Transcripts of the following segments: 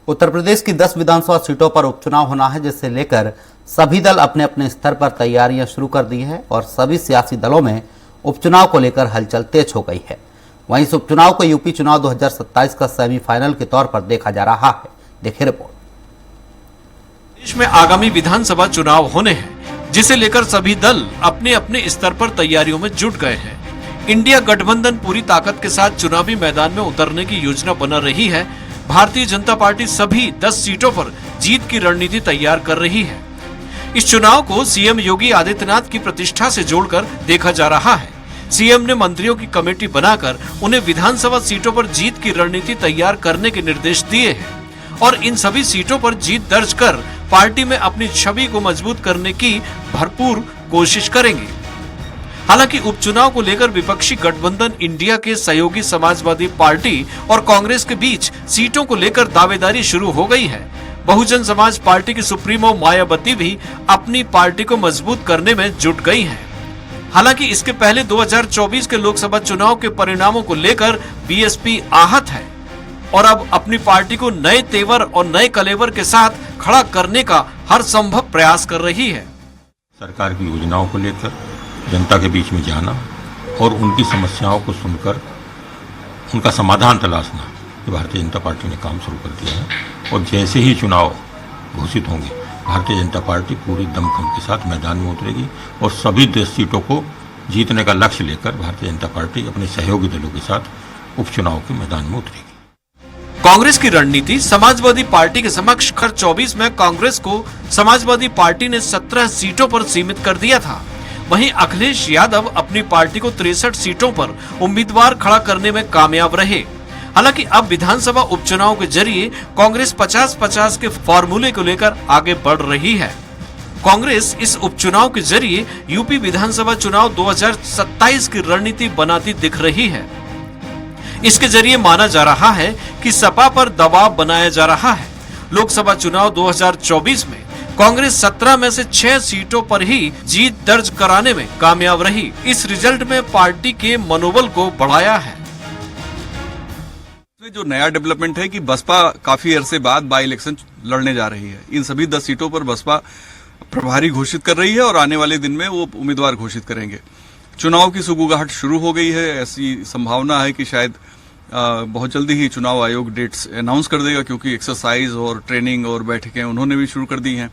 उत्तर प्रदेश की 10 विधानसभा सीटों पर उपचुनाव होना है, जिससे लेकर सभी दल अपने अपने स्तर पर तैयारियां शुरू कर दी है और सभी सियासी दलों में उपचुनाव को लेकर हलचल तेज हो गई है। वहीं इस उपचुनाव को यूपी चुनाव 2027 का सेमीफाइनल के तौर पर देखा जा रहा है। देखिए रिपोर्ट। देश में आगामी विधानसभा चुनाव होने हैं, जिसे लेकर सभी दल अपने अपने स्तर पर तैयारियों में जुट गए हैं। इंडिया गठबंधन पूरी ताकत के साथ चुनावी मैदान में उतरने की योजना बना रही है। भारतीय जनता पार्टी सभी 10 सीटों पर जीत की रणनीति तैयार कर रही है। इस चुनाव को सीएम योगी आदित्यनाथ की प्रतिष्ठा से जोड़कर देखा जा रहा है। सीएम ने मंत्रियों की कमेटी बनाकर उन्हें विधानसभा सीटों पर जीत की रणनीति तैयार करने के निर्देश दिए हैं और इन सभी सीटों पर जीत दर्ज कर पार्टी में अपनी छवि को मजबूत करने की भरपूर कोशिश करेंगे। हालांकि उपचुनाव को लेकर विपक्षी गठबंधन इंडिया के सहयोगी समाजवादी पार्टी और कांग्रेस के बीच सीटों को लेकर दावेदारी शुरू हो गई है। बहुजन समाज पार्टी की सुप्रीमो मायावती भी अपनी पार्टी को मजबूत करने में जुट गई हैं। हालांकि इसके पहले 2024 के लोकसभा चुनाव के परिणामों को लेकर बीएसपी आहत है और अब अपनी पार्टी को नए तेवर और नए कलेवर के साथ खड़ा करने का हर संभव प्रयास कर रही है। सरकार की योजनाओं को लेकर जनता के बीच में जाना और उनकी समस्याओं को सुनकर उनका समाधान तलाशना, ये भारतीय जनता पार्टी ने काम शुरू कर दिया है। और जैसे ही चुनाव घोषित होंगे, भारतीय जनता पार्टी पूरी दमखम के साथ मैदान में उतरेगी और सभी 10 सीटों को जीतने का लक्ष्य लेकर भारतीय जनता पार्टी अपने सहयोगी दलों के साथ उपचुनाव के मैदान में उतरेगी। कांग्रेस की रणनीति समाजवादी पार्टी के समक्ष खर्च 24 में कांग्रेस को समाजवादी पार्टी ने 17 सीटों पर सीमित कर दिया था। वहीं अखिलेश यादव अपनी पार्टी को 63 सीटों पर उम्मीदवार खड़ा करने में कामयाब रहे। हालांकि अब विधानसभा उपचुनाव के जरिए कांग्रेस 50-50 के फॉर्मूले को लेकर आगे बढ़ रही है। कांग्रेस इस उपचुनाव के जरिए यूपी विधानसभा चुनाव 2027 की रणनीति बनाती दिख रही है। इसके जरिए माना जा रहा है कि सपा पर दबाव बनाया जा रहा है। लोकसभा चुनाव 2024 में कांग्रेस 17 में से 6 सीटों पर ही जीत दर्ज कराने में कामयाब रही। इस रिजल्ट में पार्टी के मनोबल को बढ़ाया है। जो नया डेवलपमेंट है कि बसपा काफी अरसे बाद बाई इलेक्शन लड़ने जा रही है। इन सभी 10 सीटों पर बसपा प्रभारी घोषित कर रही है और आने वाले दिन में वो उम्मीदवार घोषित करेंगे। चुनाव की सुगबुगाहट शुरू हो गई है। ऐसी संभावना है कि शायद बहुत जल्दी ही चुनाव आयोग डेट्स अनाउंस कर देगा, क्योंकि एक्सरसाइज और ट्रेनिंग और बैठकें उन्होंने भी शुरू कर दी हैं।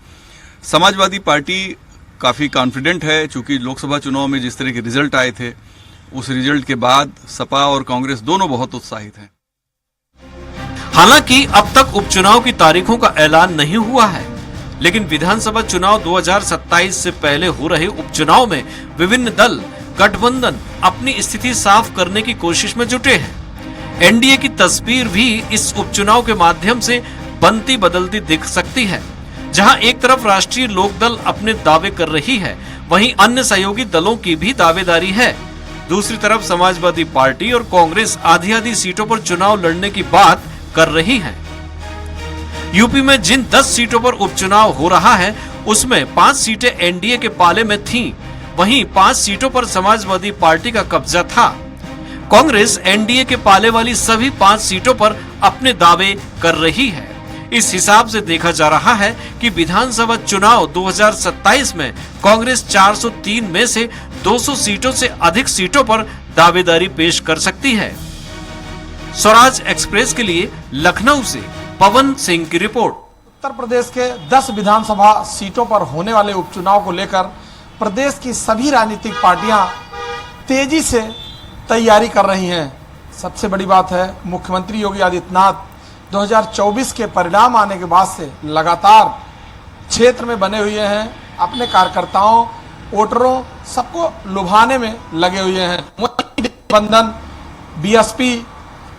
समाजवादी पार्टी काफी कॉन्फिडेंट है, चूंकि लोकसभा चुनाव में जिस तरह के रिजल्ट आए थे, उस रिजल्ट के बाद सपा और कांग्रेस दोनों बहुत उत्साहित हैं। हालांकि अब तक उपचुनाव की तारीखों का ऐलान नहीं हुआ है, लेकिन विधानसभा चुनाव 2027 से पहले हो रहे उपचुनाव में विभिन्न दल गठबंधन अपनी स्थिति साफ करने की कोशिश में जुटे हैं। एनडीए की तस्वीर भी इस उपचुनाव के माध्यम से बनती बदलती दिख सकती है। जहां एक तरफ राष्ट्रीय लोकदल अपने दावे कर रही है, वहीं अन्य सहयोगी दलों की भी दावेदारी है। दूसरी तरफ समाजवादी पार्टी और कांग्रेस आधी-आधी सीटों पर चुनाव लड़ने की बात कर रही है। यूपी में जिन 10 सीटों पर उपचुनाव हो रहा है, उसमें 5 सीटें एनडीए के पाले में थीं, वहीं 5 सीटों पर समाजवादी पार्टी का कब्जा था। कांग्रेस एनडीए के पाले वाली सभी 5 सीटों पर अपने दावे कर रही है। इस हिसाब से देखा जा रहा है कि विधानसभा चुनाव 2027 में कांग्रेस 403 में से 200 सीटों से अधिक सीटों पर दावेदारी पेश कर सकती है। स्वराज एक्सप्रेस के लिए लखनऊ से पवन सिंह की रिपोर्ट। उत्तर प्रदेश के 10 विधानसभा सीटों पर होने वाले उपचुनाव को लेकर प्रदेश की सभी राजनीतिक पार्टियां तेजी से तैयारी कर रही हैं। सबसे बड़ी बात है, मुख्यमंत्री योगी आदित्यनाथ 2024 के परिणाम आने के बाद से लगातार क्षेत्र में बने हुए हैं। अपने कार्यकर्ताओं, वोटरों, सबको लुभाने में लगे हुए हैं। गठबंधन, बीएसपी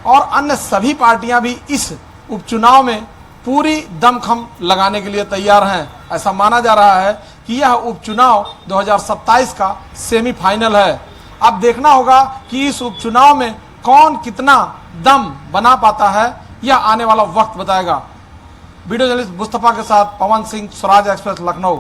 और अन्य सभी पार्टियां भी इस उपचुनाव में पूरी दमखम लगाने के लिए तैयार हैं। ऐसा माना जा रहा है कि यह उपचुनाव 2027 का सेमीफाइनल है। अब देखना होगा कि इस उपचुनाव में कौन कितना दम बना पाता है, यह आने वाला वक्त बताएगा। वीडियो जर्नलिस्ट मुस्तफा के साथ पवन सिंह, स्वराज एक्सप्रेस, लखनऊ।